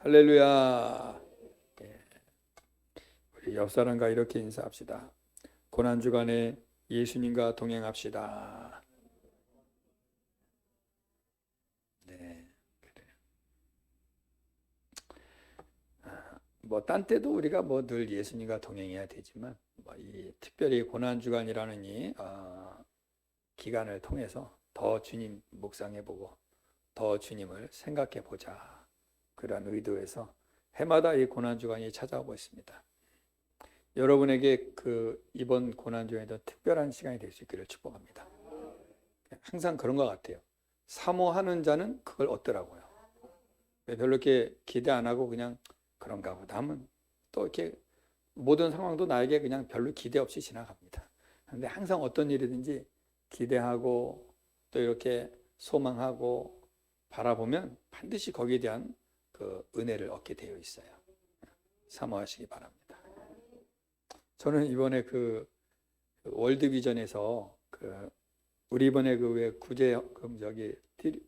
할렐루야. 예, 우리 옆 사람과 이렇게 인사합시다. 고난 주간에 예수님과 동행합시다. 네, 그래. 뭐 딴 때도 우리가 뭐 늘 예수님과 동행해야 되지만, 뭐 이 특별히 고난 주간이라는 이 기간을 통해서 더 주님 묵상해보고 더 주님을 생각해보자. 그런 의도에서 해마다 이 고난 주간이 찾아오고 있습니다. 여러분에게 그 이번 고난 주간에도 특별한 시간이 될 수 있기를 축복합니다. 항상 그런 것 같아요. 사모하는 자는 그걸 얻더라고요. 별로 이렇게 기대 안 하고 그냥 그런가 보다 하면 또 이렇게 모든 상황도 나에게 그냥 별로 기대 없이 지나갑니다. 그런데 항상 어떤 일이든지 기대하고 또 이렇게 소망하고 바라보면 반드시 거기에 대한 그 은혜를 얻게 되어 있어요. 사모하시기 바랍니다. 저는 이번에 그 월드비전에서 우리 이번에 그 왜 구제 저기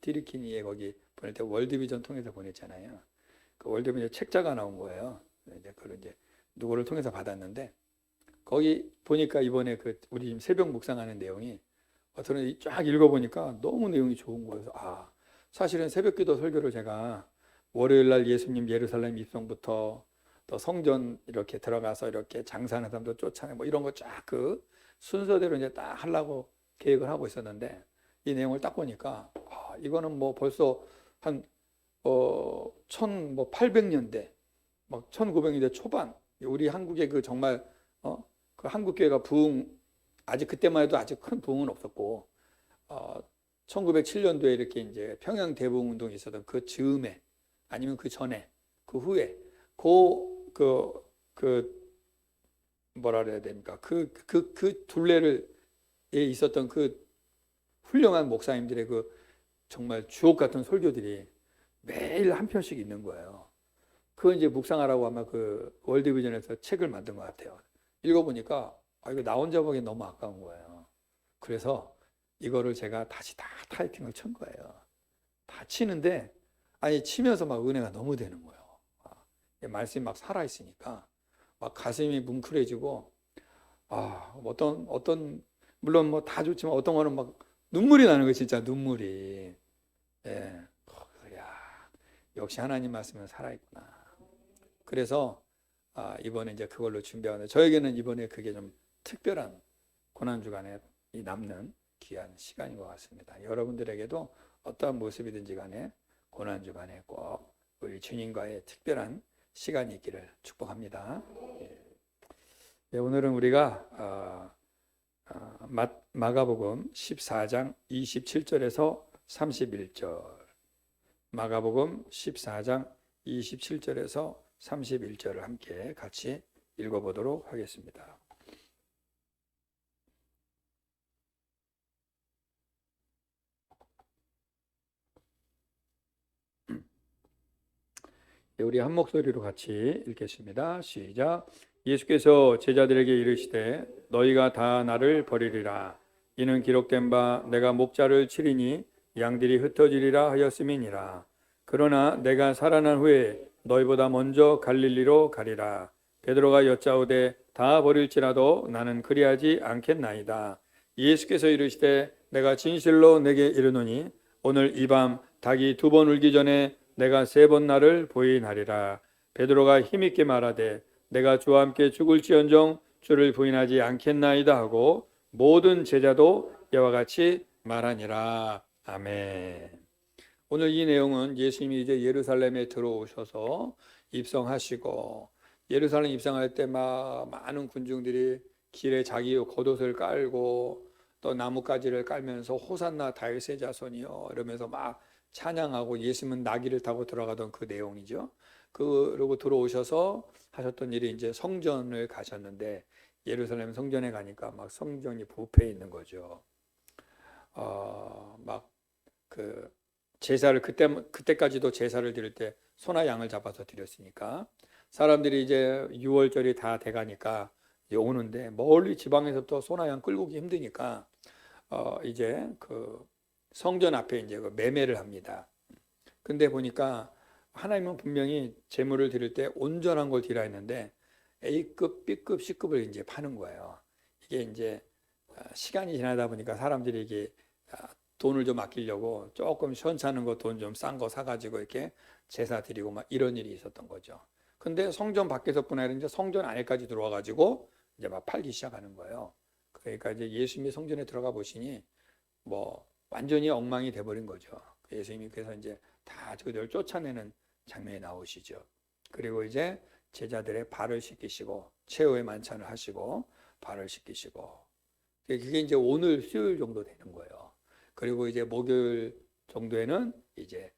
디리키니에 거기 보낼 때 월드비전 통해서 보냈잖아요. 그 월드비전 책자가 나온 거예요. 이제 그걸 이제 누구를 통해서 받았는데 거기 보니까 이번에 그 우리 지금 새벽 묵상하는 내용이 저는 쫙 읽어보니까 너무 내용이 좋은 거여서 사실은 새벽기도 설교를 제가 월요일 날 예수님 예루살렘 입성부터 또 성전 이렇게 들어가서 이렇게 장사하는 사람도 쫓아내 뭐 이런 거 쫙 그 순서대로 이제 딱 하려고 계획을 하고 있었는데 이 내용을 딱 보니까 이거는 뭐 벌써 한 1800년대 막 1900년대 초반 우리 한국의 그 정말 그 한국교회가 부흥 아직 그때만 해도 아직 큰 부흥은 없었고 1907년도에 이렇게 이제 평양 대부흥 운동이 있었던 그 즈음에 아니면 그 전에 그 후에 그 뭐라 그래야 됩니까? 그 둘레를 에 있었던 그 훌륭한 목사님들의 그 정말 주옥 같은 설교들이 매일 한 편씩 있는 거예요. 그거 이제 묵상하라고 아마 그 월드비전에서 책을 만든 것 같아요. 읽어보니까 이거 나 혼자 보기엔 너무 아까운 거예요. 그래서 이거를 제가 다시 다 타이핑을 친 거예요. 다 치는데 치면서 막 은혜가 너무 되는 거예요. 말씀이 막 살아있으니까 막 가슴이 뭉클해지고 어떤 물론 뭐 다 좋지만 어떤 거는 막 눈물이 나는 거예요. 진짜 눈물이. 예. 야, 역시 하나님 말씀은 살아있구나. 그래서 이번에 이제 그걸로 준비하는데 저에게는 이번에 그게 좀 특별한 고난 주간에 남는 귀한 시간인 것 같습니다. 여러분들에게도 어떠한 모습이든지 간에 고난 주간에 꼭 우리 주님과의 특별한 시간이 있기를 축복합니다. 예, 오늘은 우리가 마가복음 14장 27절에서 31절 마가복음 14장 27절에서 31절을 함께 같이 읽어보도록 하겠습니다. 우리 한 목소리로 같이 읽겠습니다. 시작. 예수께서 제자들에게 이르시되 너희가 다 나를 버리리라. 이는 기록된 바 내가 목자를 치리니 양들이 흩어지리라 하였음이니라. 그러나 내가 살아난 후에 너희보다 먼저 갈릴리로 가리라. 베드로가 여짜오되 다 버릴지라도 나는 그리하지 않겠나이다. 예수께서 이르시되 내가 진실로 내게 이르노니 오늘 이 밤 닭이 2번 울기 전에 내가 3번 나를 부인하리라. 베드로가 힘있게 말하되 내가 주와 함께 죽을지언정 주를 부인하지 않겠나이다 하고 모든 제자도 이와 같이 말하니라. 아멘. 오늘 이 내용은 예수님이 이제 예루살렘에 들어오셔서 입성하시고 예루살렘 입성할 때 막 많은 군중들이 길에 자기 겉옷을 깔고 또 나뭇가지를 깔면서 호산나 다윗의 자손이여 이러면서 막 찬양하고 예수님은 나귀를 타고 들어가던 그 내용이죠. 그러고 들어오셔서 하셨던 일이 이제 성전을 가셨는데 예루살렘 성전에 가니까 막 성전이 부패해 있는 거죠. 막 그 제사를 그때까지도 제사를 드릴 때 소나 양을 잡아서 드렸으니까 사람들이 이제 6월절이 다 돼가니까 이제 오는데 멀리 지방에서부터 소나 양 끌고 오기 힘드니까 이제 그 성전 앞에 이제 그 매매를 합니다. 근데 보니까 하나님은 분명히 재물을 드릴 때 온전한 걸 드리라 했는데 A급, B급, C급을 이제 파는 거예요. 이게 이제 시간이 지나다 보니까 사람들이 이게 돈을 좀 아끼려고 조금 시원찮은 거 돈 좀 싼 거 사가지고 이렇게 제사 드리고 막 이런 일이 있었던 거죠. 근데 성전 밖에서뿐 아니라 이제 성전 안에까지 들어와가지고 이제 막 팔기 시작하는 거예요. 그러니까 이제 예수님이 성전에 들어가 보시니 뭐 완전히 엉망이 돼버린 거죠. 예수님이 그래서 이제 다 그들을 쫓아내는 장면이 나오시죠. 그리고 이제 제자들의 발을 씻기시고 최후의 만찬을 하시고 발을 씻기시고 그게 이제 오늘 수요일 정도 되는 거예요. 그리고 이제 목요일 정도에는 이제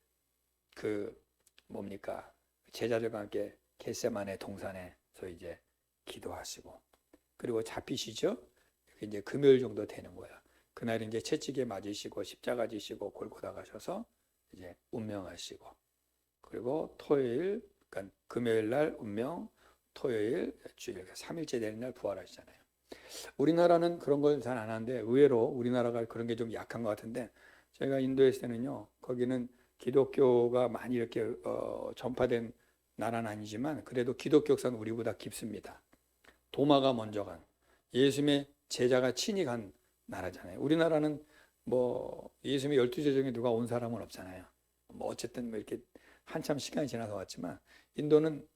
그 뭡니까 제자들과 함께 겟세마네 동산에서 이제 기도하시고 그리고 잡히시죠. 이제 금요일 정도 되는 거야. 그날 이제 채찍에 맞으시고 십자가 지시고 골고다 가셔서 이제 운명하시고 그리고 토요일 그러니까 금요일 날 운명, 토요일 주일 3일째 되는 날 부활하시잖아요. 우리나라는 그런 걸 잘 안 하는데 의외로 우리나라가 그런 게 좀 약한 것 같은데 제가 인도에 있을 때는요. 거기는 기독교가 많이 이렇게 전파된 나라는 아니지만 그래도 기독교 역사는 우리보다 깊습니다. 도마가 먼저 간 예수님의 제자가 친히 간 나라잖아요. 우리나라는 뭐 예수님의 12제자 중에 누가 온 사람은 없잖아요. 뭐 어쨌든 뭐 이렇게 한참 시간이 지나서 왔지만 인도는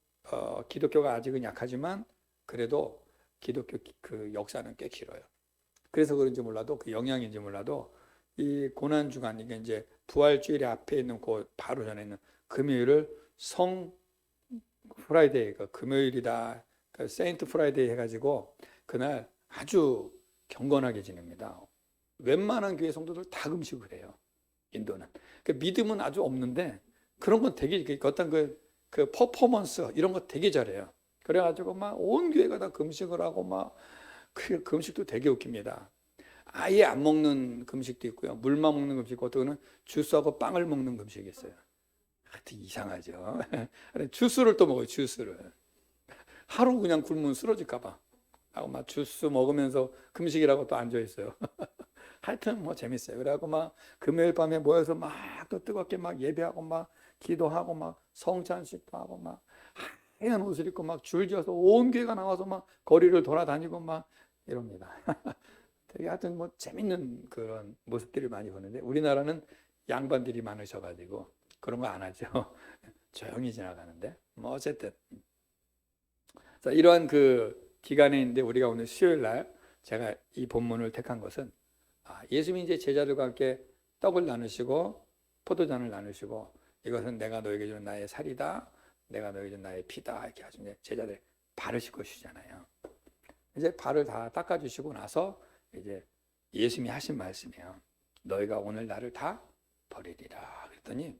기독교가 아직은 약하지만 그래도 기독교 그 역사는 꽤 길어요. 그래서 그런지 몰라도 그 영향인지 몰라도 이 고난 주간 이게 이제 부활주일의 앞에 있는 그 바로 전에 있는 금요일을 성 프라이데이가 금요일이다. 그 세인트 프라이데이 해가지고 그날 아주 경건하게 지냅니다. 웬만한 교회 성도들 다 금식을 해요. 인도는. 그 믿음은 아주 없는데 그런 건 되게 어떤 그 퍼포먼스 이런 거 되게 잘해요. 그래가지고 막 온 교회가 다 금식을 하고 막 그 금식도 되게 웃깁니다. 아예 안 먹는 금식도 있고요. 물만 먹는 금식 있고 어떤 주스하고 빵을 먹는 금식이 있어요. 하여튼 이상하죠. 주스를 또 먹어요. 주스를. 하루 그냥 굶으면 쓰러질까 봐. 하고 막 주스 먹으면서 금식이라고 또 앉아 있어요. 하여튼 뭐 재밌어요. 그래갖고 막 금요일 밤에 모여서 막 또 뜨겁게 막 예배하고 막 기도하고 막 성찬식도 하고 막 하얀 옷을 입고 막 줄지어서 온 교회가 나와서 막 거리를 돌아다니고 막 이럽니다. 되게 하여튼 뭐 재밌는 그런 모습들을 많이 보는데 우리나라는 양반들이 많으셔가지고 그런 거 안 하죠. 조용히 지나가는데 뭐 어쨌든 자, 이러한 그 기간에 있는데 우리가 오늘 수요일 날 제가 이 본문을 택한 것은 예수님이 이제 제자들과 함께 떡을 나누시고 포도잔을 나누시고 이것은 내가 너에게 준 나의 살이다. 내가 너에게 준 나의 피다. 이렇게 하시고 제자들 발을 씻고 주시잖아요. 이제 발을 다 닦아주시고 나서 이제 예수님이 하신 말씀이에요. 너희가 오늘 나를 다 버리리라. 그랬더니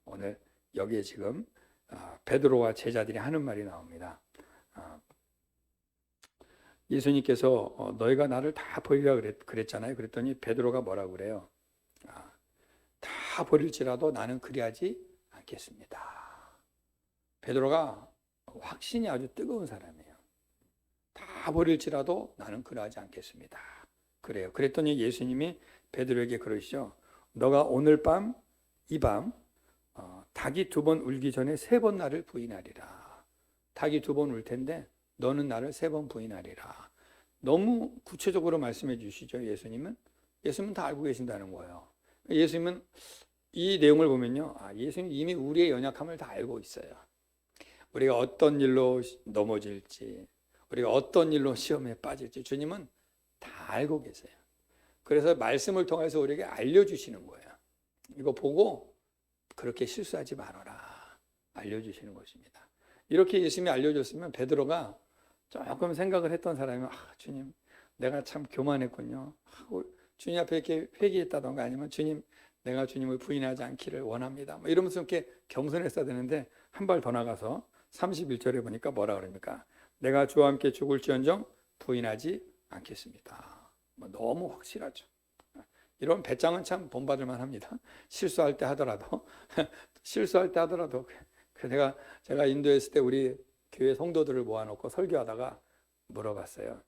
오늘 여기에 지금 베드로와 제자들이 하는 말이 나옵니다. 예수님께서 너희가 나를 다 버리라 그랬잖아요. 그랬더니 베드로가 뭐라고 그래요? 다 버릴지라도 나는 그리하지 않겠습니다. 베드로가 확신이 아주 뜨거운 사람이에요. 다 버릴지라도 나는 그러하지 않겠습니다. 그래요. 그랬더니 예수님이 베드로에게 그러시죠. 너가 오늘 밤, 이 밤 닭이 2번 울기 전에 3번 나를 부인하리라. 닭이 2번 울 텐데 너는 나를 3번 부인하리라. 너무 구체적으로 말씀해 주시죠. 예수님은 다 알고 계신다는 거예요. 예수님은 이 내용을 보면요. 예수님 이미 우리의 연약함을 다 알고 있어요. 우리가 어떤 일로 넘어질지, 우리가 어떤 일로 시험에 빠질지 주님은 다 알고 계세요. 그래서 말씀을 통해서 우리에게 알려주시는 거예요. 이거 보고 그렇게 실수하지 말아라. 알려주시는 것입니다. 이렇게 예수님이 알려줬으면 베드로가 조금 생각을 했던 사람이 주님 내가 참 교만했군요. 주님 앞에 이렇게 회개했다던가 아니면 주님 내가 주님을 부인하지 않기를 원합니다. 뭐 이러면서 이렇게 겸손했어야 되는데 한 발 더 나가서 31절에 보니까 뭐라 그럽니까? 내가 주와 함께 죽을지언정 부인하지 않겠습니다. 뭐 너무 확실하죠. 이런 배짱은 참 본받을 만합니다. 실수할 때 하더라도 제가 인도에 있을 때 우리 교회 성도들을 모아놓고 설교하다가 물어봤어요.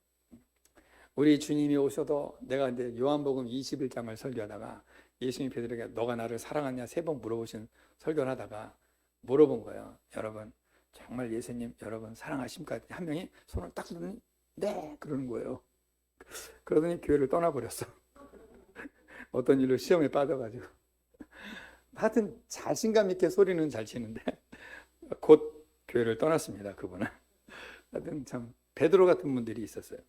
우리 주님이 오셔도 내가 이제 요한복음 21장을 설교하다가 예수님이 베드로에게 너가 나를 사랑하냐 3번 물어보신 설교를 하다가 물어본 거예요. 여러분 정말 예수님 여러분 사랑하십니까? 한 명이 손을 딱 들더니 네 그러는 거예요. 그러더니 교회를 떠나버렸어. 어떤 일로 시험에 빠져가지고. 하여튼 자신감 있게 소리는 잘 치는데 곧 교회를 떠났습니다. 그분은. 하여튼 참 베드로 같은 분들이 있었어요.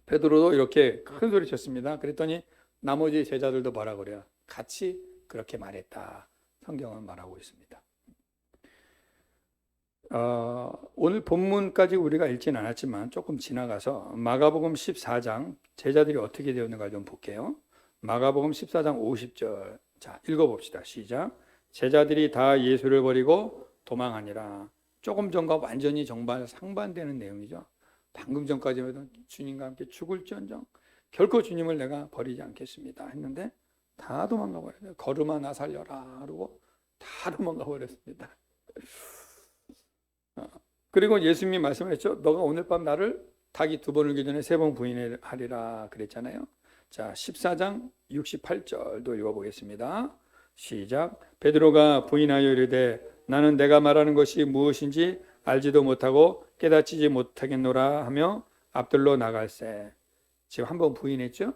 베드로도 이렇게 큰 소리 쳤습니다. 그랬더니 나머지 제자들도 뭐라 그래요? 같이 그렇게 말했다. 성경은 말하고 있습니다. 오늘 본문까지 우리가 읽진 않았지만 조금 지나가서 마가복음 14장 제자들이 어떻게 되었는가 좀 볼게요. 마가복음 14장 50절. 자, 읽어봅시다. 시작. 제자들이 다 예수를 버리고 도망하니라. 조금 전과 완전히 정반 상반되는 내용이죠. 방금 전까지만 해도 주님과 함께 죽을지언정 결코 주님을 내가 버리지 않겠습니다 했는데 다 도망가 버려요. 걸음아 나 살려라 그러고 다 도망가 버렸습니다. 그리고 예수님이 말씀하셨죠. 너가 오늘 밤 나를 닭이 2번 울기 전에 3번 부인하리라 그랬잖아요. 자, 14장 68절도 읽어보겠습니다. 시작. 베드로가 부인하여 이르되 나는 내가 말하는 것이 무엇인지 알지도 못하고 깨닫지 못하겠노라 하며 앞들로 나갈새. 지금 한 번 부인했죠.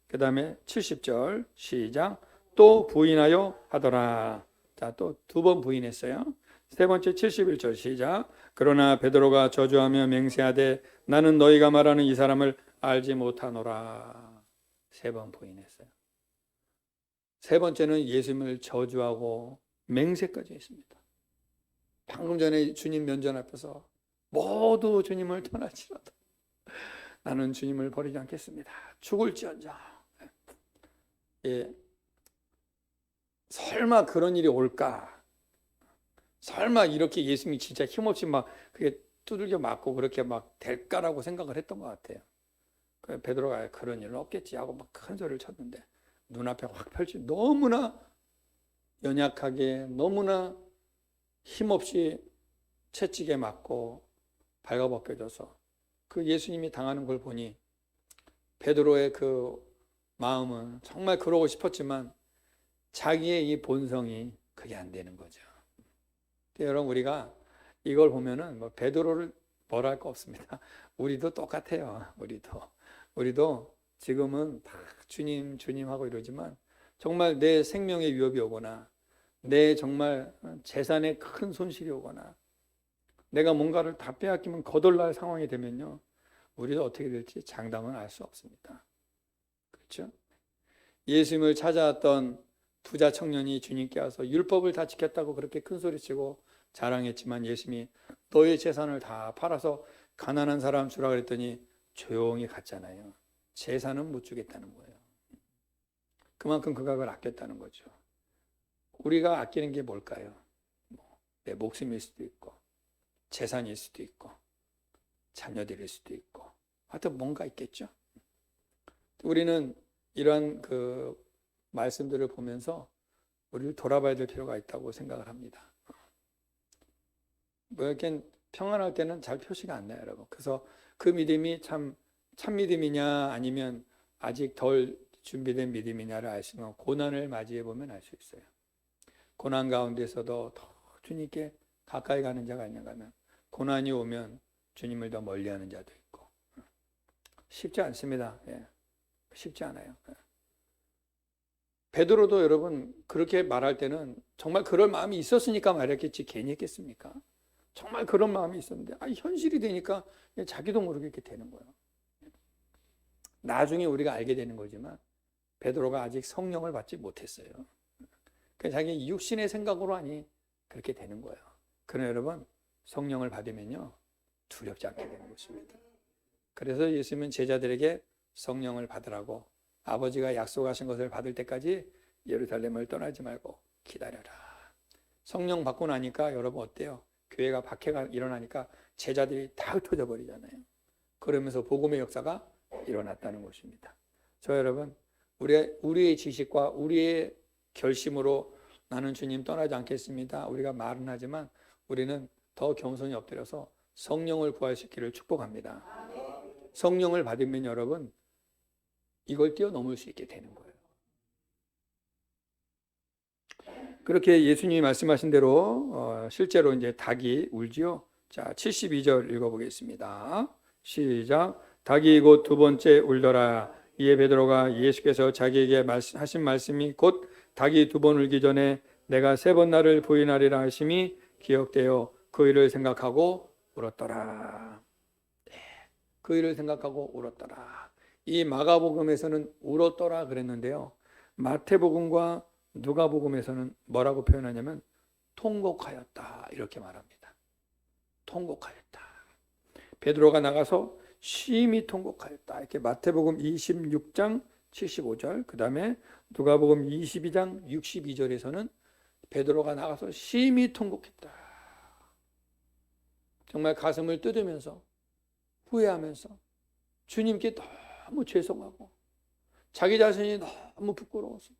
그 다음에 70절 시작. 또 부인하여 하더라. 자, 또 2번 부인했어요. 세 번째 71절 시작. 그러나 베드로가 저주하며 맹세하되 나는 너희가 말하는 이 사람을 알지 못하노라. 3번 부인했어요. 세 번째는 예수님을 저주하고 맹세까지 했습니다. 방금 전에 주님 면전 앞에서 모두 주님을 떠날지라도 나는 주님을 버리지 않겠습니다. 죽을지언정. 예. 설마 그런 일이 올까? 설마 이렇게 예수님이 진짜 힘없이 막 그게 두들겨 맞고 그렇게 막 될까라고 생각을 했던 것 같아요. 베드로가 그런 일은 없겠지 하고 막 큰 소리를 쳤는데 눈앞에 확 펼치 너무나 연약하게 너무나 힘없이 채찍에 맞고 발가벗겨져서 그 예수님이 당하는 걸 보니 베드로의 그 마음은 정말 그러고 싶었지만 자기의 이 본성이 그게 안 되는 거죠. 여러분 우리가 이걸 보면은 뭐 베드로를 뭐라 할 거 없습니다. 우리도 똑같아요. 우리도 지금은 다 주님 하고 이러지만 정말 내 생명에 위협이 오거나 내 정말 재산에 큰 손실이 오거나 내가 뭔가를 다 빼앗기면 거덜날 상황이 되면요. 우리도 어떻게 될지 장담은 알 수 없습니다. 그렇죠? 예수님을 찾아왔던 부자 청년이 주님께 와서 율법을 다 지켰다고 그렇게 큰 소리치고 자랑했지만 예수님이 너의 재산을 다 팔아서 가난한 사람 주라 그랬더니 조용히 갔잖아요. 재산은 못 주겠다는 거예요. 그만큼 그가 그걸 아꼈다는 거죠. 우리가 아끼는 게 뭘까요? 내 목숨일 수도 있고 재산일 수도 있고 자녀들일 수도 있고 하여튼 뭔가 있겠죠. 우리는 이러한 그 말씀들을 보면서 우리를 돌아봐야 될 필요가 있다고 생각을 합니다. 뭐 이렇게 평안할 때는 잘 표시가 안 나요, 여러분. 그래서 그 믿음이 참 믿음이냐 아니면 아직 덜 준비된 믿음이냐를 알 수 있는 고난을 맞이해 보면 알 수 있어요. 고난 가운데서도 더 주님께 가까이 가는 자가 있는가 하면 고난이 오면 주님을 더 멀리하는 자도 있고 쉽지 않습니다. 예. 쉽지 않아요. 예. 베드로도 여러분 그렇게 말할 때는 정말 그럴 마음이 있었으니까 말했겠지 괜히 했겠습니까? 정말 그런 마음이 있었는데 현실이 되니까 자기도 모르게 이렇게 되는 거예요. 나중에 우리가 알게 되는 거지만 베드로가 아직 성령을 받지 못했어요. 그러니까 자기 육신의 생각으로 하니 그렇게 되는 거예요. 그러나 여러분 성령을 받으면요 두렵지 않게 되는 것입니다. 그래서 예수님은 제자들에게 성령을 받으라고 아버지가 약속하신 것을 받을 때까지 예루살렘을 떠나지 말고 기다려라. 성령 받고 나니까 여러분 어때요? 교회가 박해가 일어나니까 제자들이 다 흩어져 버리잖아요. 그러면서 복음의 역사가 일어났다는 것입니다. 저 여러분 우리의 지식과 우리의 결심으로 나는 주님 떠나지 않겠습니다. 우리가 말은 하지만 우리는 더 겸손히 엎드려서 성령을 부활시키기를 축복합니다. 성령을 받으면 여러분 이걸 뛰어넘을 수 있게 되는 거예요. 그렇게 예수님이 말씀하신 대로 실제로 이제 닭이 울지요. 자, 72절 읽어보겠습니다. 시작. 닭이 곧 두 번째 울더라. 이에 베드로가 예수께서 자기에게 하신 말씀이 곧 닭이 두 번 울기 전에 내가 세 번 나를 부인하리라 하심이 기억되어 그 일을 생각하고 울었더라. 그 일을 생각하고 울었더라. 이 마가복음에서는 울었더라 그랬는데요. 마태복음과 누가복음에서는 뭐라고 표현하냐면 통곡하였다 이렇게 말합니다. 통곡하였다. 베드로가 나가서 심히 통곡하였다. 이렇게 마태복음 26장 75절, 그 다음에 누가복음 22장 62절에서는 베드로가 나가서 심히 통곡했다. 정말 가슴을 뜯으면서 후회하면서 주님께 너무 죄송하고 자기 자신이 너무 부끄러워서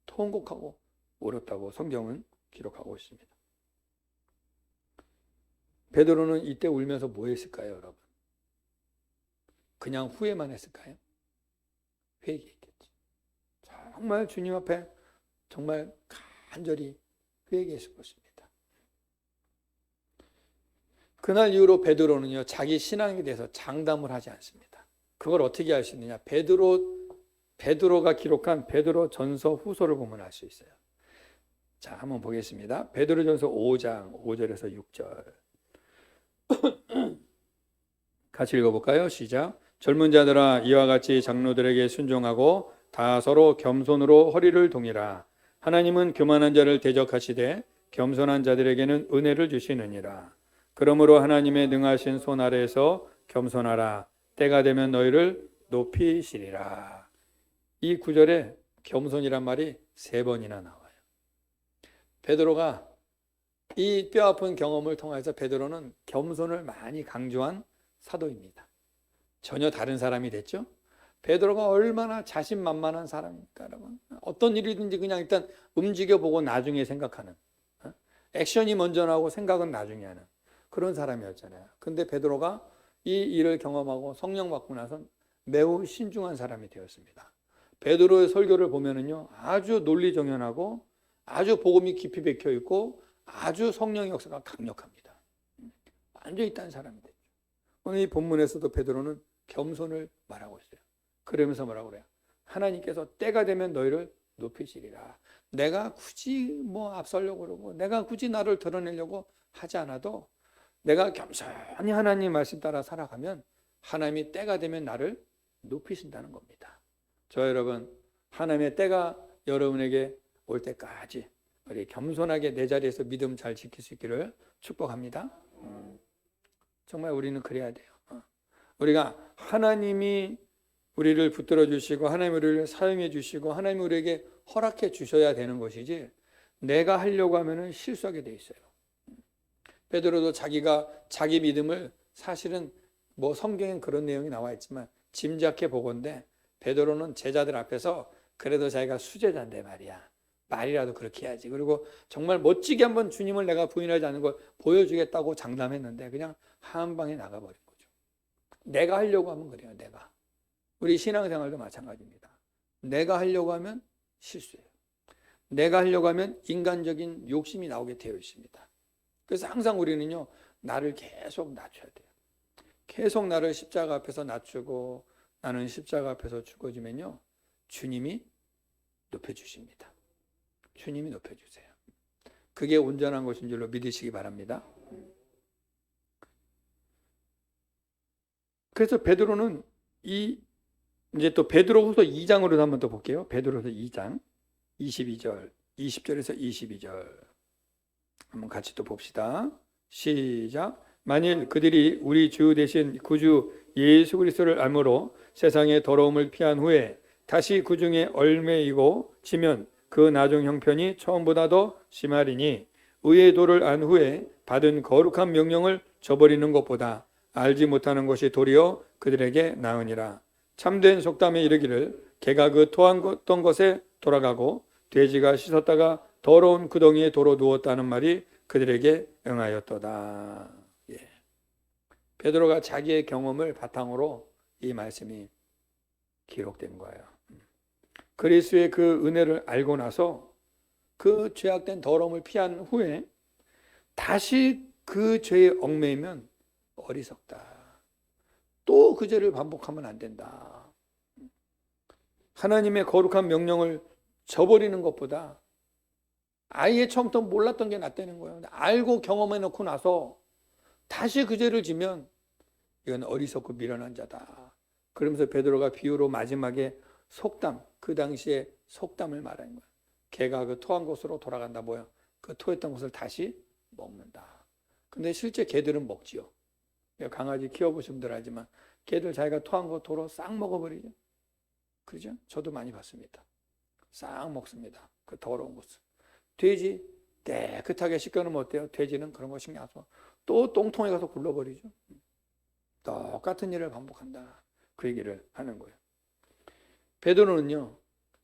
통곡하고 울었다고 성경은 기록하고 있습니다. 베드로는 이때 울면서 뭐 했을까요, 여러분? 그냥 후회만 했을까요? 회개했겠지. 정말 주님 앞에 정말 간절히 회개했을 것입니다. 그날 이후로 베드로는요, 자기 신앙에 대해서 장담을 하지 않습니다. 그걸 어떻게 알 수 있느냐? 베드로가 기록한 베드로 전서 후서를 보면 알 수 있어요. 자, 한번 보겠습니다. 베드로 전서 5장 5절에서 6절. 같이 읽어볼까요? 시작. 젊은 자들아 이와 같이 장로들에게 순종하고 다 서로 겸손으로 허리를 동이라. 하나님은 교만한 자를 대적하시되 겸손한 자들에게는 은혜를 주시느니라. 그러므로 하나님의 능하신 손 아래에서 겸손하라. 때가 되면 너희를 높이시리라. 이 구절에 겸손이란 말이 3번이나 나와요. 베드로가 이 뼈아픈 경험을 통해서 베드로는 겸손을 많이 강조한 사도입니다. 전혀 다른 사람이 됐죠. 베드로가 얼마나 자신만만한 사람입니까, 여러분? 어떤 일이든지 그냥 일단 움직여보고 나중에 생각하는, 액션이 먼저 나오고 생각은 나중에 하는 그런 사람이었잖아요. 근데 베드로가 이 일을 경험하고 성령 받고 나선 매우 신중한 사람이 되었습니다. 베드로의 설교를 보면은요, 아주 논리정연하고 아주 복음이 깊이 박혀 있고 아주 성령의 역사가 강력합니다. 완전히 딴 사람이 됐죠. 오늘 이 본문에서도 베드로는 겸손을 말하고 있어요. 그러면서 뭐라고 그래요? 하나님께서 때가 되면 너희를 높이시리라. 내가 굳이 뭐 앞서려고 그러고 내가 굳이 나를 드러내려고 하지 않아도 내가 겸손히 하나님 말씀 따라 살아가면 하나님이 때가 되면 나를 높이신다는 겁니다. 저 여러분, 하나님의 때가 여러분에게 올 때까지 우리 겸손하게 내 자리에서 믿음 잘 지킬 수 있기를 축복합니다. 정말 우리는 그래야 돼요. 우리가 하나님이 우리를 붙들어 주시고 하나님 우리를 사용해 주시고 하나님 우리에게 허락해 주셔야 되는 것이지 내가 하려고 하면은 실수하게 돼 있어요. 베드로도 자기 믿음을 사실은 뭐 성경엔 그런 내용이 나와 있지만 짐작해 보건대 베드로는 제자들 앞에서 그래도 자기가 수제자인데 말이라도 그렇게 해야지. 그리고 정말 멋지게 한번 주님을 내가 부인하지 않는 걸 보여주겠다고 장담했는데 그냥 한 방에 나가버린 거죠. 내가 하려고 하면 그래요. 내가. 우리 신앙생활도 마찬가지입니다. 내가 하려고 하면 실수예요. 내가 하려고 하면 인간적인 욕심이 나오게 되어 있습니다. 그래서 항상 우리는요, 나를 계속 낮춰야 돼요. 계속 나를 십자가 앞에서 낮추고 나는 십자가 앞에서 죽어지면요, 주님이 높여주십니다. 주님이 높여주세요. 그게 온전한 것인 줄로 믿으시기 바랍니다. 그래서 베드로는 이제 또 베드로후서 2장으로 한번 더 볼게요. 베드로후서 2장 22절, 20절에서 22절 한번 같이 또 봅시다. 시작. 만일 그들이 우리 주 대신 구주 예수 그리스도를 알므로 세상의 더러움을 피한 후에 다시 그 중에 얽매이고 지면 그 나중 형편이 처음보다 더 심하리니 의의 도를 안 후에 받은 거룩한 명령을 저버리는 것보다 알지 못하는 것이 도리어 그들에게 나으니라. 참된 속담에 이르기를 개가 그 토했던 것에 돌아가고 돼지가 씻었다가 더러운 구덩이에 도로 누웠다는 말이 그들에게 응하였도다. 예. 베드로가 자기의 경험을 바탕으로 이 말씀이 기록된 거예요. 그리스도의 그 은혜를 알고 나서 그 죄악된 더러움을 피한 후에 다시 그 죄에 얽매이면 어리석다. 또 그 죄를 반복하면 안 된다. 하나님의 거룩한 명령을 저버리는 것보다 아예 처음부터 몰랐던 게 낫다는 거예요. 알고 경험해 놓고 나서 다시 그 죄를 지면 이건 어리석고 미련한 자다. 그러면서 베드로가 비유로 마지막에 속담, 그 당시에 속담을 말하는 거예요. 개가 그 토한 곳으로 돌아간다. 뭐야? 그 토했던 것을 다시 먹는다. 근데 실제 개들은 먹지요. 강아지 키워보신 분들 알지만 개들 자기가 토한 거 도로 싹 먹어버리죠. 그죠? 저도 많이 봤습니다. 싹 먹습니다. 그 더러운 것을. 돼지 깨끗하게 씻겨놓으면 어때요? 돼지는 그런 거 신경 안 써. 또 똥통에 가서 굴러버리죠. 똑같은 일을 반복한다. 그 얘기를 하는 거예요. 베드로는요,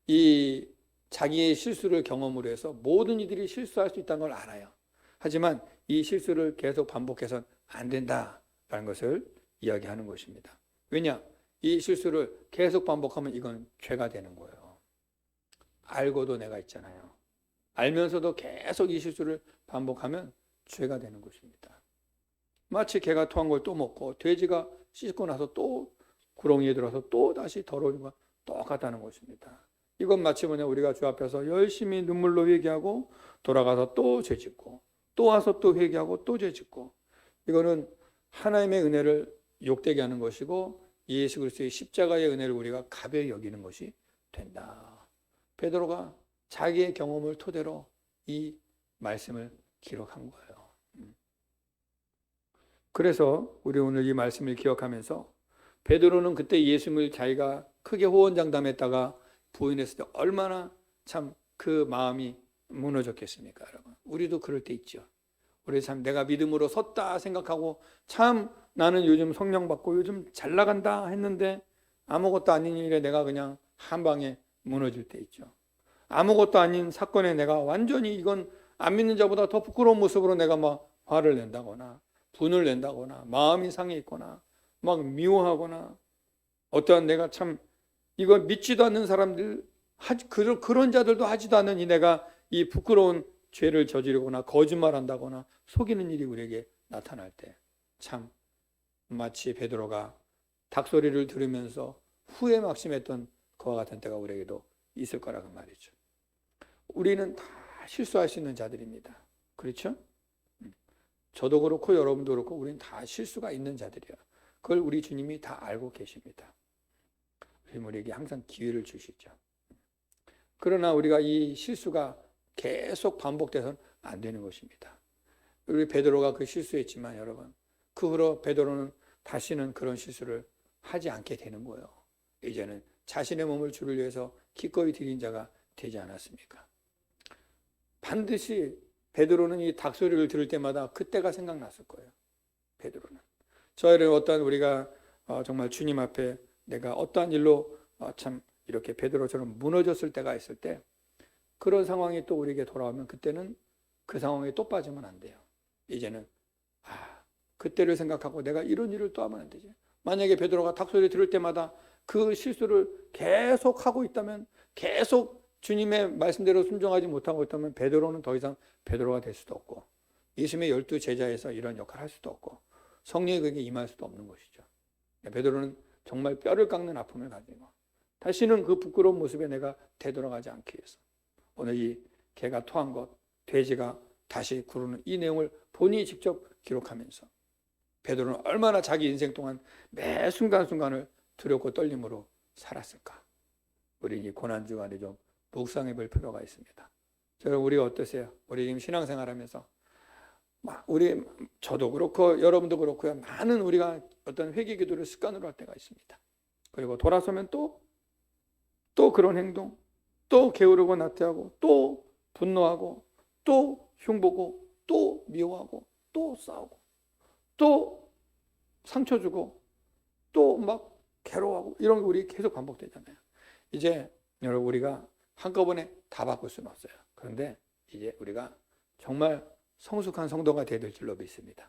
이 자기의 실수를 경험으로 해서 모든 이들이 실수할 수 있다는 걸 알아요. 하지만 이 실수를 계속 반복해서는 안 된다라는 것을 이야기하는 것입니다. 왜냐? 이 실수를 계속 반복하면 이건 죄가 되는 거예요. 알고도 내가 있잖아요. 알면서도 계속 이 실수를 반복하면 죄가 되는 것입니다. 마치 개가 토한 걸 또 먹고 돼지가 씻고 나서 또 구렁이에 들어서 또 다시 더러운 것과 똑같다는 것입니다. 이건 마치 뭐냐, 우리가 주 앞에서 열심히 눈물로 회개하고 돌아가서 또 죄짓고 또 와서 또 회개하고 또 죄짓고, 이거는 하나님의 은혜를 욕되게 하는 것이고 예수 그리스도의 십자가의 은혜를 우리가 가벼이 여기는 것이 된다. 베드로가 자기의 경험을 토대로 이 말씀을 기록한 거예요. 그래서 우리 오늘 이 말씀을 기억하면서 베드로는 그때 예수님을 자기가 크게 호언장담했다가 부인했을 때 얼마나 참 그 마음이 무너졌겠습니까, 여러분? 우리도 그럴 때 있죠. 우리 참 내가 믿음으로 섰다 생각하고 참 나는 요즘 성령 받고 요즘 잘 나간다 했는데 아무것도 아닌 일에 내가 그냥 한 방에 무너질 때 있죠. 아무것도 아닌 사건에 내가 완전히 이건 안 믿는 자보다 더 부끄러운 모습으로 내가 막 화를 낸다거나 분을 낸다거나 마음이 상해 있거나 막 미워하거나, 어떠한 내가 참 이거 믿지도 않는 사람들, 그런 자들도 하지도 않는 이 내가 이 부끄러운 죄를 저지르거나 거짓말한다거나 속이는 일이 우리에게 나타날 때 참 마치 베드로가 닭소리를 들으면서 후회 막심했던 그와 같은 때가 우리에게도 있을 거라고 말이죠. 우리는 다 실수할 수 있는 자들입니다. 그렇죠? 저도 그렇고 여러분도 그렇고 우리는 다 실수가 있는 자들이야. 그걸 우리 주님이 다 알고 계십니다. 우리에게 항상 기회를 주시죠. 그러나 우리가 이 실수가 계속 반복돼서는 안 되는 것입니다. 우리 베드로가 그 실수했지만 여러분, 그 후로 베드로는 다시는 그런 실수를 하지 않게 되는 거예요. 이제는 자신의 몸을 주를 위해서 기꺼이 드린 자가 되지 않았습니까? 반드시 베드로는 이 닭소리를 들을 때마다 그때가 생각났을 거예요. 베드로는. 저희는 어떠한 우리가 정말 주님 앞에 내가 어떠한 일로 참 이렇게 베드로처럼 무너졌을 때가 있을 때, 그런 상황이 또 우리에게 돌아오면 그때는 그 상황에 또 빠지면 안 돼요. 이제는 그때를 생각하고 내가 이런 일을 또 하면 안 되지. 만약에 베드로가 닭소리 들을 때마다 그 실수를 계속 하고 있다면, 계속 주님의 말씀대로 순종하지 못하고 있다면 베드로는 더 이상 베드로가 될 수도 없고 예수님의 12 제자에서 이런 역할을 할 수도 없고 성령이 그에게 임할 수도 없는 것이죠. 베드로는 정말 뼈를 깎는 아픔을 가지고 다시는 그 부끄러운 모습에 내가 되돌아가지 않기 위해서 오늘 이 개가 토한 것, 돼지가 다시 구르는 이 내용을 본인이 직접 기록하면서 베드로는 얼마나 자기 인생 동안 매 순간순간을 두렵고 떨림으로 살았을까. 우리 이 고난주간에 좀 묵상해 볼 필요가 있습니다. 여러분, 우리가 어떠세요? 우리 지금 신앙생활하면서 저도 그렇고 여러분도 그렇고요, 많은 우리가 어떤 회개 기도를 습관으로 할 때가 있습니다. 그리고 돌아서면 또 그런 행동, 또 게으르고 나태하고 또 분노하고 또 흉보고 또 미워하고 또 싸우고 또 상처 주고 또 막 괴로워하고, 이런 게 우리 계속 반복되잖아요. 이제 여러분, 우리가 한꺼번에 다 바꿀 수는 없어요. 그런데 이제 우리가 정말 성숙한 성도가 되야 될 줄로 믿습니다.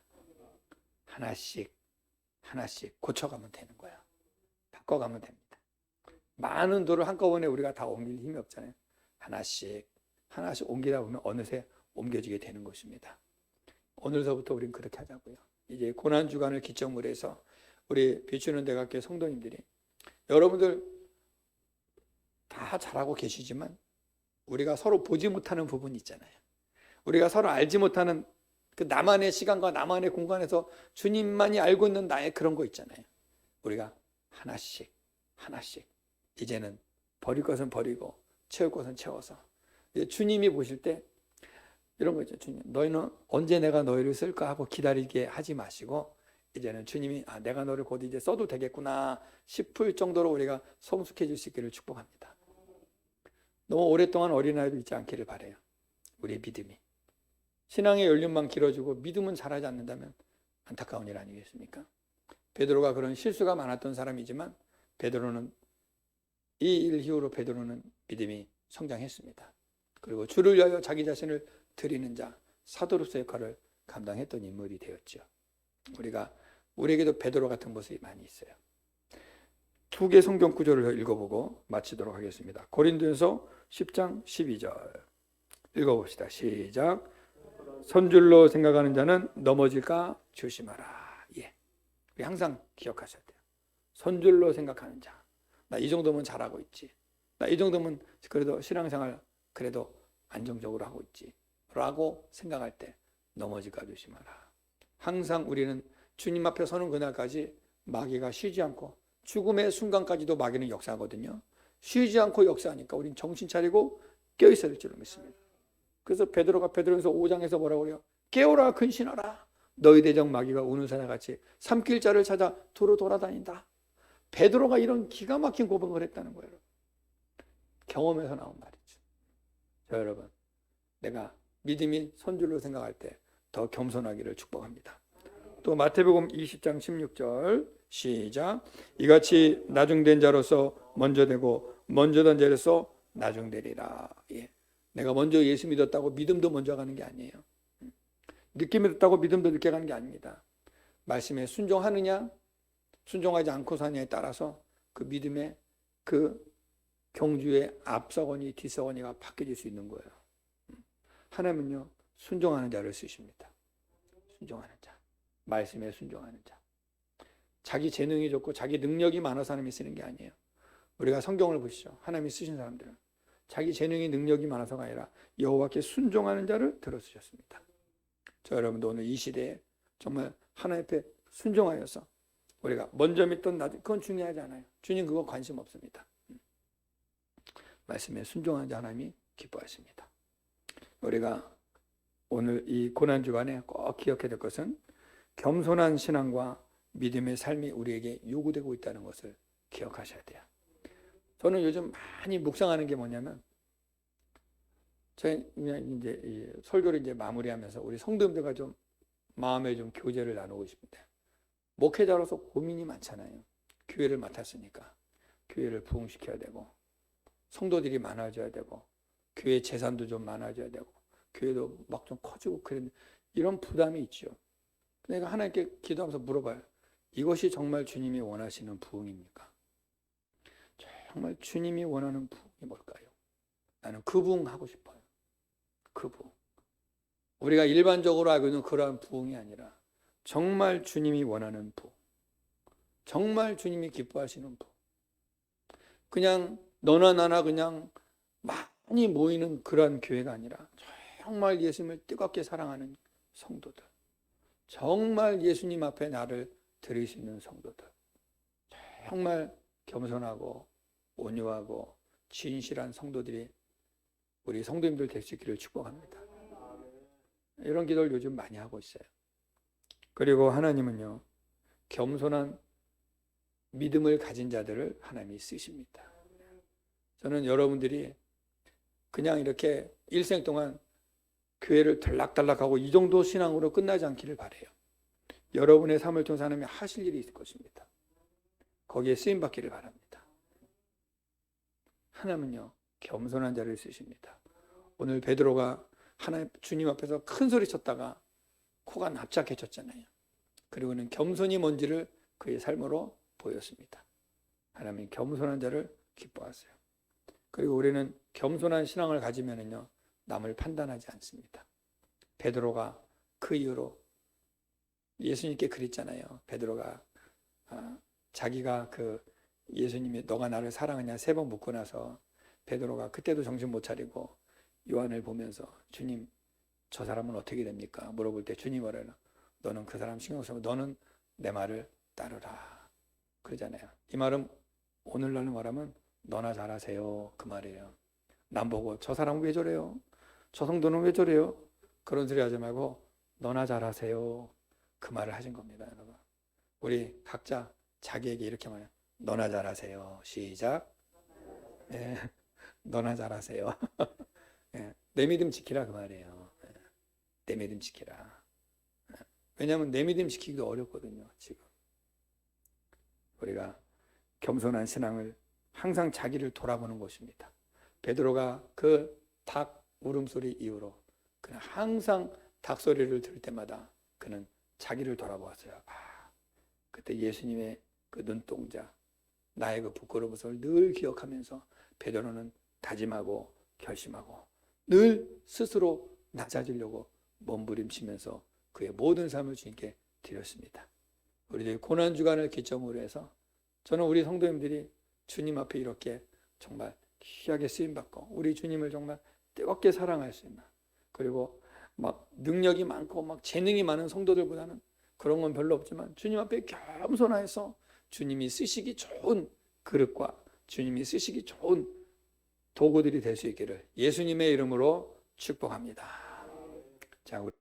하나씩 고쳐가면 되는 거야. 바꿔가면 됩니다. 많은 돌을 한꺼번에 우리가 다 옮길 힘이 없잖아요. 하나씩 하나씩 옮기다 보면 어느새 옮겨지게 되는 것입니다. 오늘서부터 우리는 그렇게 하자고요. 이제 고난주간을 기점으로 해서 우리 비추는 대학교 성도님들이 여러분들 다 잘하고 계시지만 우리가 서로 보지 못하는 부분이 있잖아요. 우리가 서로 알지 못하는 그 나만의 시간과 나만의 공간에서 주님만이 알고 있는 나의 그런 거 있잖아요. 우리가 하나씩 이제는 버릴 것은 버리고 채울 것은 채워서 주님이 보실 때 이런 거 있죠. 주님, 너희는 언제 내가 너희를 쓸까 하고 기다리게 하지 마시고 이제는 주님이 내가 너를 곧 이제 써도 되겠구나 싶을 정도로 우리가 성숙해질 수 있기를 축복합니다. 너무 오랫동안 어린아이도 있지 않기를 바라요. 우리의 믿음이. 신앙의 연륜만 길어지고 믿음은 자라지 않는다면 안타까운 일 아니겠습니까? 베드로가 그런 실수가 많았던 사람이지만 베드로는 이 일 이후로 베드로는 믿음이 성장했습니다. 그리고 주를 위하여 자기 자신을 드리는 자, 사도로서의 역할을 감당했던 인물이 되었죠. 우리에게도 베드로 같은 모습이 많이 있어요. 두 개 성경 구절을 읽어보고 마치도록 하겠습니다. 고린도전서 10장 12절 읽어봅시다. 시작. 선줄로 생각하는 자는 넘어질까 조심하라. 예, 우리 항상 기억하셔야 돼요. 선줄로 생각하는 자. 나 이 정도면 잘하고 있지. 나 이 정도면 그래도 신앙생활 그래도 안정적으로 하고 있지. 라고 생각할 때 넘어질까 조심하라. 항상 우리는 주님 앞에 서는 그날까지 마귀가 쉬지 않고 죽음의 순간까지도 마귀는 역사하거든요. 쉬지 않고 역사하니까 우린 정신 차리고 깨어있어야 될 줄로 믿습니다. 그래서 베드로전서 5장에서 뭐라고 그래요? 깨어라 근신하라. 너희 대적 마귀가 우는 사자같이 삼킬 자를 찾아 두루 돌아다닌다. 베드로가 이런 기가 막힌 고백을 했다는 거예요. 경험에서 나온 말이죠. 자, 여러분, 내가 믿음이 선줄로 생각할 때 더 겸손하기를 축복합니다. 또 마태복음 20장 16절 시작. 이같이 나중된 자로서 먼저 되고 먼저 된 자로서 나중되리라. 예. 내가 먼저 예수 믿었다고 믿음도 먼저 가는 게 아니에요. 늦게 믿었다고 믿음도 늦게 가는 게 아닙니다. 말씀에 순종하느냐 순종하지 않고 사느냐에 따라서 그 믿음의 그 경주의 앞서거니 뒤서거니가 바뀌어질 수 있는 거예요. 하나님은요 순종하는 자를 쓰십니다. 순종하는 자, 말씀에 순종하는 자. 자기 재능이 좋고 자기 능력이 많아서 하나님이 쓰는 게 아니에요. 우리가 성경을 보시죠. 하나님이 쓰신 사람들은 자기 재능이 능력이 많아서가 아니라 여호와께 순종하는 자를 들어 쓰셨습니다. 저 여러분도 오늘 이 시대에 정말 하나님 앞에 순종하여서 우리가 먼저 믿던 나중 그건 중요하지 않아요. 주님 그거 관심 없습니다. 말씀에 순종하는 자 하나님이 기뻐하십니다. 우리가 오늘 이 고난주간에 꼭 기억해야 될 것은 겸손한 신앙과 믿음의 삶이 우리에게 요구되고 있다는 것을 기억하셔야 돼요. 저는 요즘 많이 묵상하는 게 뭐냐면, 제가 이제 이 설교를 이제 마무리하면서 우리 성도님들과 좀 마음의 좀 교제를 나누고 싶은데, 목회자로서 고민이 많잖아요. 교회를 맡았으니까 교회를 부흥시켜야 되고, 성도들이 많아져야 되고, 교회 재산도 좀 많아져야 되고, 교회도 막 좀 커지고 그런 이런 부담이 있죠. 내가 하나님께 기도하면서 물어봐요. 이것이 정말 주님이 원하시는 부흥입니까? 정말 주님이 원하는 부흥이 뭘까요? 나는 그 부흥 하고 싶어요. 그 부흥. 우리가 일반적으로 알고 있는 그러한 부흥이 아니라 정말 주님이 원하는 부흥. 정말 주님이 기뻐하시는 부흥. 그냥 너나 나나 그냥 많이 모이는 그러한 교회가 아니라 정말 예수님을 뜨겁게 사랑하는 성도들. 정말 예수님 앞에 나를 드릴 수 있는 성도들. 정말 겸손하고 온유하고 진실한 성도들이 우리 성도님들 될 수 있기를 축복합니다. 이런 기도를 요즘 많이 하고 있어요. 그리고 하나님은요, 겸손한 믿음을 가진 자들을 하나님이 쓰십니다. 저는 여러분들이 그냥 이렇게 일생 동안 교회를 들락달락하고 이 정도 신앙으로 끝나지 않기를 바라요. 여러분의 삶을 통해서 하나님이 하실 일이 있을 것입니다. 거기에 쓰임받기를 바랍니다. 하나님은요, 겸손한 자를 쓰십니다. 오늘 베드로가 하나님 주님 앞에서 큰 소리 쳤다가 코가 납작해졌잖아요. 그리고는 겸손이 뭔지를 그의 삶으로 보였습니다. 하나님은 겸손한 자를 기뻐하세요. 그리고 우리는 겸손한 신앙을 가지면은요, 남을 판단하지 않습니다. 베드로가 그 이후로 예수님께 그랬잖아요. 베드로가 자기가 그 예수님이 너가 나를 사랑하냐 3번 묻고 나서 베드로가 그때도 정신 못 차리고 요한을 보면서 주님 저 사람은 어떻게 됩니까? 물어볼 때 주님 뭐래요? 너는 그 사람 신경 쓰고 너는 내 말을 따르라 그러잖아요. 이 말은 오늘날로 말하면 너나 잘하세요 그 말이에요. 남 보고 저 사람 왜 저래요? 저 성도는 왜 저래요? 그런 소리 하지 말고 너나 잘하세요 그 말을 하신 겁니다. 여러분 우리 각자 자기에게 이렇게 말해요. 너나 잘하세요. 시작. 네. 너나 잘하세요. 네. 내 믿음 지키라 그 말이에요. 네. 내 믿음 지키라. 네. 왜냐하면 내 믿음 지키기도 어렵거든요. 지금 우리가 겸손한 신앙을 항상 자기를 돌아보는 것입니다. 베드로가 그 닭 울음소리 이후로 그는 항상 닭 소리를 들을 때마다 그는 자기를 돌아보았어요. 그때 예수님의 그 눈동자, 나의 그 부끄러운 모습을 늘 기억하면서 베드로는 다짐하고 결심하고 늘 스스로 낮아지려고 몸부림치면서 그의 모든 삶을 주님께 드렸습니다. 우리들 고난주간을 기점으로 해서 저는 우리 성도님들이 주님 앞에 이렇게 정말 귀하게 쓰임받고 우리 주님을 정말 뜨겁게 사랑할 수 있나, 그리고 막 능력이 많고 막 재능이 많은 성도들보다는 그런 건 별로 없지만 주님 앞에 겸손해서 주님이 쓰시기 좋은 그릇과 주님이 쓰시기 좋은 도구들이 될 수 있기를 예수님의 이름으로 축복합니다. 자, 우리